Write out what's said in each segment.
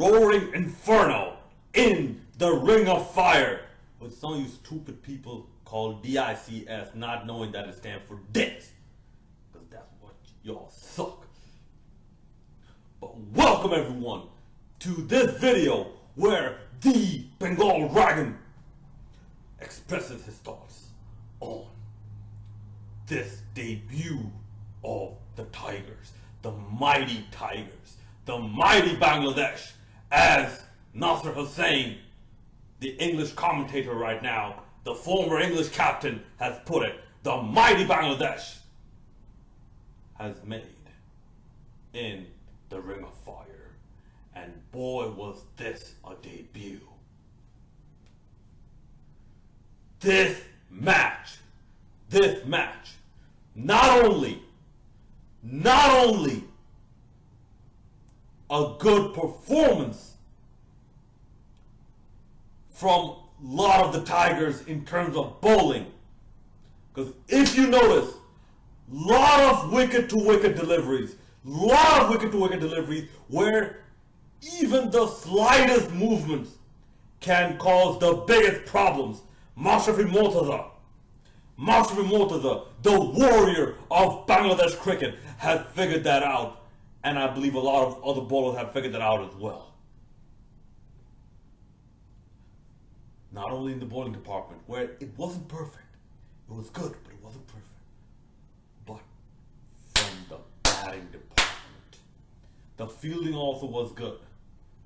roaring inferno in the Ring of Fire, with some of you stupid people call DICS, not knowing that it stands for dicks, because that's what y'all suck. But welcome everyone to this video where the Bengal Dragon expresses his thoughts on this debut of the Tigers, the mighty Tigers, the mighty Bangladesh, as Nasser Hussain, the English commentator right now, the former English captain, has put it. The mighty Bangladesh has made in the Ring of Fire. And boy, was this a debut. This match, not only a good performance from a lot of the Tigers in terms of bowling, because if you notice, lot of wicket-to-wicket deliveries, where even the slightest movements can cause the biggest problems. Mashrafi Mortaza, the warrior of Bangladesh cricket, has figured that out, and I believe a lot of other bowlers have figured that out as well. Not only in the bowling department, where it wasn't perfect, it was good, but it wasn't perfect, but from the batting department. The fielding also was good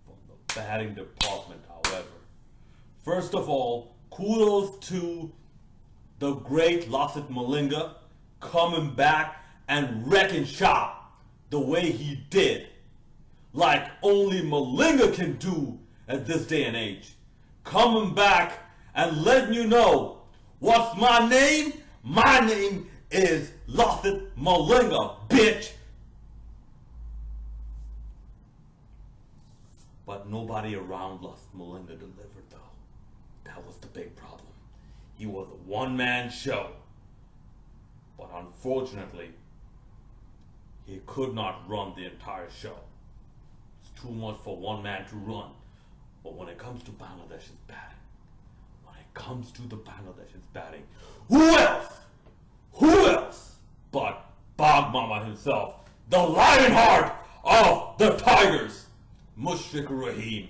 from the batting department, however. First of all, kudos to the great Lasith Malinga coming back and wrecking shop the way he did, like only Malinga can do at this day and age. Coming back and letting you know, what's my name? My name is Lasith Malinga, bitch. But nobody around Lasith Malinga delivered though. That was the big problem. He was a one-man show. But unfortunately, he could not run the entire show. It's too much for one man to run. But when it comes to Bangladesh's batting, who else but Bag Mama himself, the lionheart of the Tigers, Mushfiqur Rahim.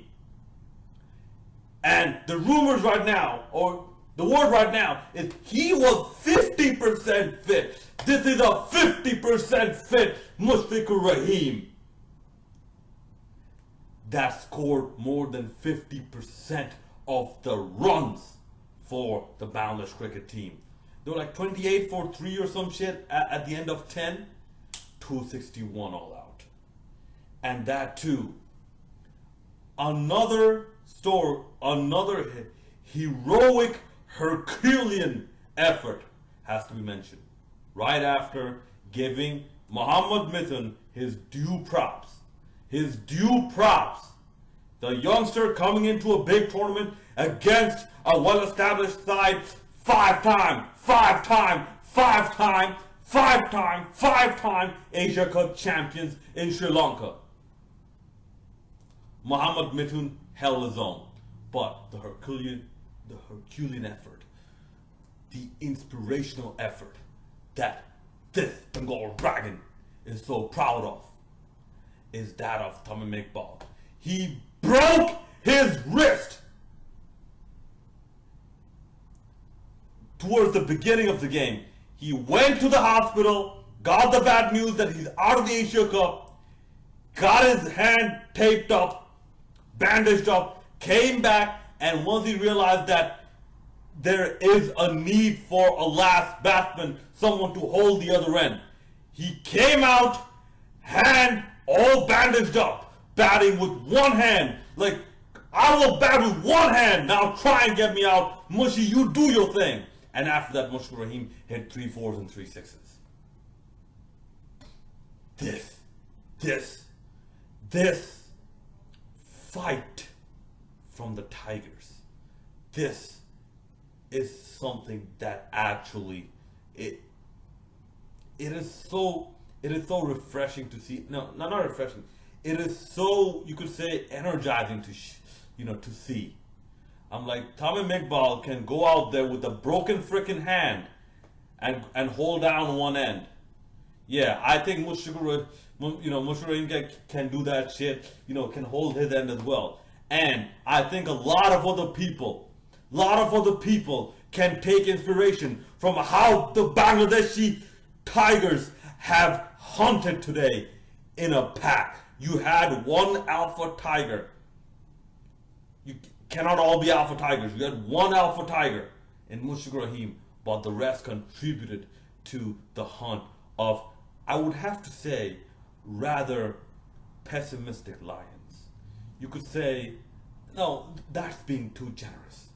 And the rumors right now, or the word right now, is he was 50% fit. This is a 50% fit Mushfiqur Rahim that scored more than 50% of the runs for the Bangladesh cricket team. They were like 28 for 3 or some shit at the end of 10. 261 all out. And that too, another heroic Herculean effort has to be mentioned. Right after giving Mohammad Mithun his due props. The youngster coming into a big tournament against a well-established side, five-time Asia Cup champions in Sri Lanka. Mohammad Mithun held his own, but the Herculean effort, the inspirational effort that this Bengal Dragon is so proud of, is that of Tamim Iqbal. He broke his wrist towards the beginning of the game. He went to the hospital, got the bad news that he's out of the Asia Cup, got his hand taped up, bandaged up, came back, and once he realized that there is a need for a last batsman, someone to hold the other end, he came out, hand all bandaged up, batting with one hand. Like, I will bat with one hand, now try and get me out. Mushy, you do your thing. And after that, Mushfiqur Rahim hit 3 4s and 3 6s. This fight from the Tigers, this is something that actually, it is so refreshing to see. No, not refreshing. it is so, you could say, energizing to to see. I'm like, Tommy McBall can go out there with a broken freaking hand and hold down one end. Yeah, I think Mushroom can do that shit, can hold his end as well. And I think a lot of other people can take inspiration from how the Bangladeshi tigers have hunted today in a pack. You had one alpha tiger. You cannot all be alpha tigers. You had one alpha tiger in Mushfiq Rahim, but the rest contributed to the hunt of, I would have to say, rather pessimistic lions. You could say, no, that's being too generous.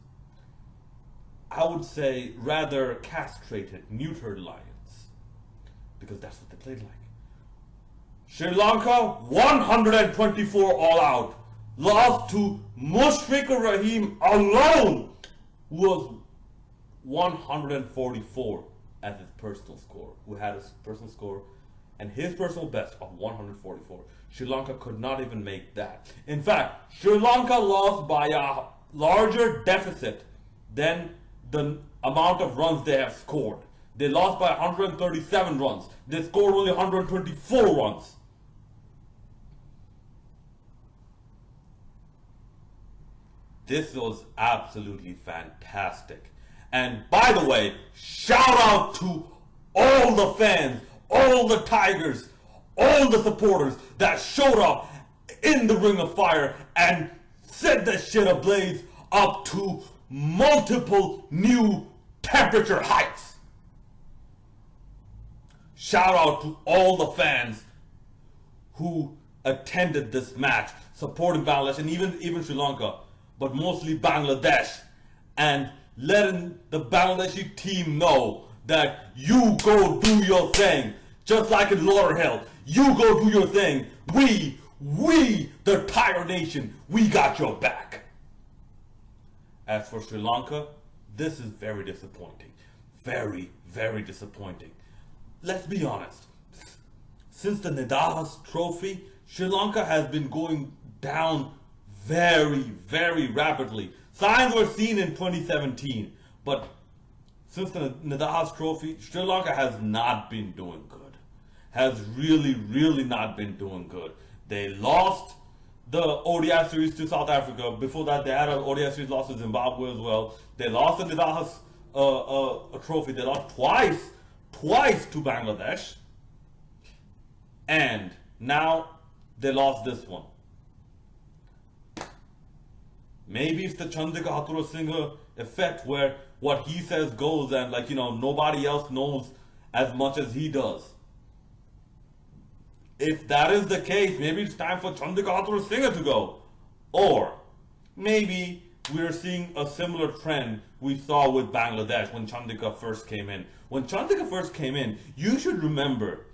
I would say rather castrated, neutered lions, because that's what they played like. Sri Lanka, 124 all out. Lost to Mushfiq Rahim alone, who was 144 as his personal score, who had his personal score and his personal best of 144. Sri Lanka could not even make that. In fact, Sri Lanka lost by a larger deficit than the amount of runs they have scored. They lost by 137 runs. They scored only 124 runs. This was absolutely fantastic. And by the way, shout out to all the fans, all the Tigers, all the supporters that showed up in the Ring of Fire and set that shit ablaze up to multiple new temperature heights. Shout out to all the fans who attended this match, supporting Bangladesh and even Sri Lanka, but mostly Bangladesh, and letting the Bangladeshi team know that you go do your thing, just like in Lauderhill. You go do your thing. We, the Tiger Nation, we got your back. As for Sri Lanka, this is very disappointing. Very, very disappointing. Let's be honest. Since the Nidahas Trophy, Sri Lanka has been going down very, very rapidly. Signs were seen in 2017, but since the Nidahas Trophy, Sri Lanka has not been doing good. Has really, really not been doing good. They lost the ODI series to South Africa. Before that, they had an ODI series loss to Zimbabwe as well. They lost the Nidahas Trophy. They lost twice to Bangladesh. And now they lost this one. Maybe it's the Chandrika Hathura Singha effect, where what he says goes, and nobody else knows as much as he does. If that is the case, maybe it's time for Chandrika Hathura Singha to go. Or maybe we're seeing a similar trend we saw with Bangladesh when Chandrika first came in. When Chandrika first came in, you should remember,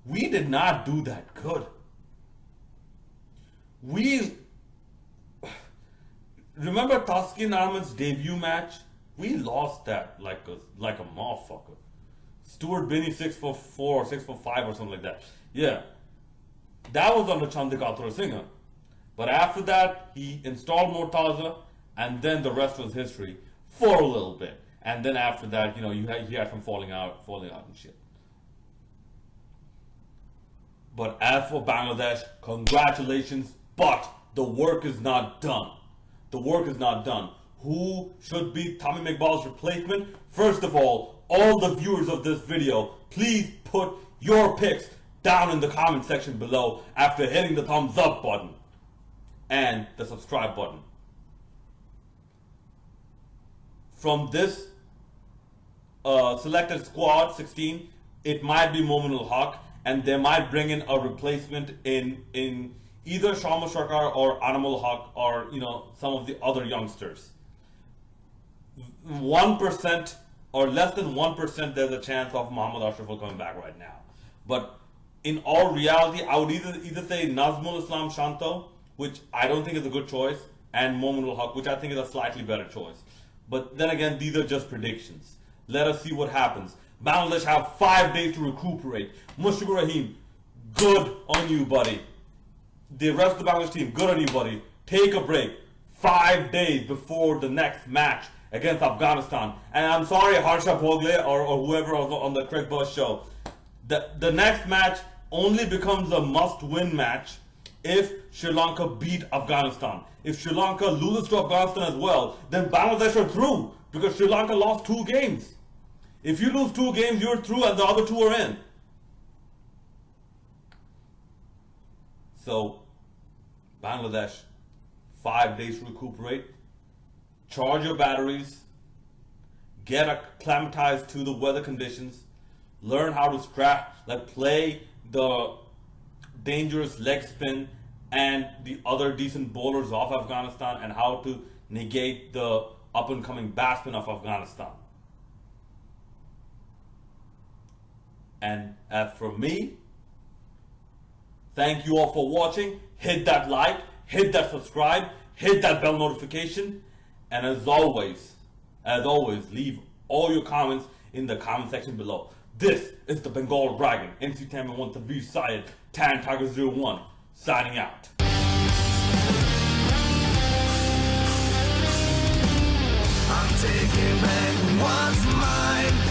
we did not do that good. Remember Taskin Ahmed's debut match? We lost that like a motherfucker. Stuart Binney 6'4", 6'5", or something like that. Yeah, that was under Chandrika Hathura Singha. But after that, he installed Mortaza, and then the rest was history for a little bit. And then after that, he had some falling out and shit. But as for Bangladesh, congratulations, but the work is not done. The work is not done. Who should be Tommy McBall's replacement? First of all the viewers of this video, please put your picks down in the comment section below after hitting the thumbs up button and the subscribe button. From this selected squad, 16, it might be Mominul Haq, and they might bring in a replacement in either Sharma Sarkar or Anamul Haq, or some of the other youngsters. 1% or less than 1% there's a chance of Muhammad Ashraf coming back right now. But in all reality, I would either say Nazmul Islam Shanto, which I don't think is a good choice, and Mominul Haq, which I think is a slightly better choice. But then again, these are just predictions. Let us see what happens. Bangladesh have 5 days to recuperate. Mushfiq Rahim, good on you, buddy. The rest of the Bangladesh team, good on you, buddy. Take a break. 5 days before the next match against Afghanistan. And I'm sorry, Harsha Bhogle or whoever was on the Craig Bush show. The next match only becomes a must-win match if Sri Lanka beat Afghanistan. If Sri Lanka loses to Afghanistan as well, then Bangladesh are through because Sri Lanka lost 2 games. If you lose 2 games, you're through and the other 2 are in. So, Bangladesh, 5 days to recuperate, charge your batteries, get acclimatized to the weather conditions, learn how to play the dangerous leg spin and the other decent bowlers of Afghanistan, and how to negate the up and coming batsmen of Afghanistan. And as for me, thank you all for watching. Hit that like, hit that subscribe, hit that bell notification, and as always, leave all your comments in the comment section below. This is the Bengal Dragon, MC Tamman 1 Tavir Syed, Tan Tiger 01, signing out. I'm taking back what's mine.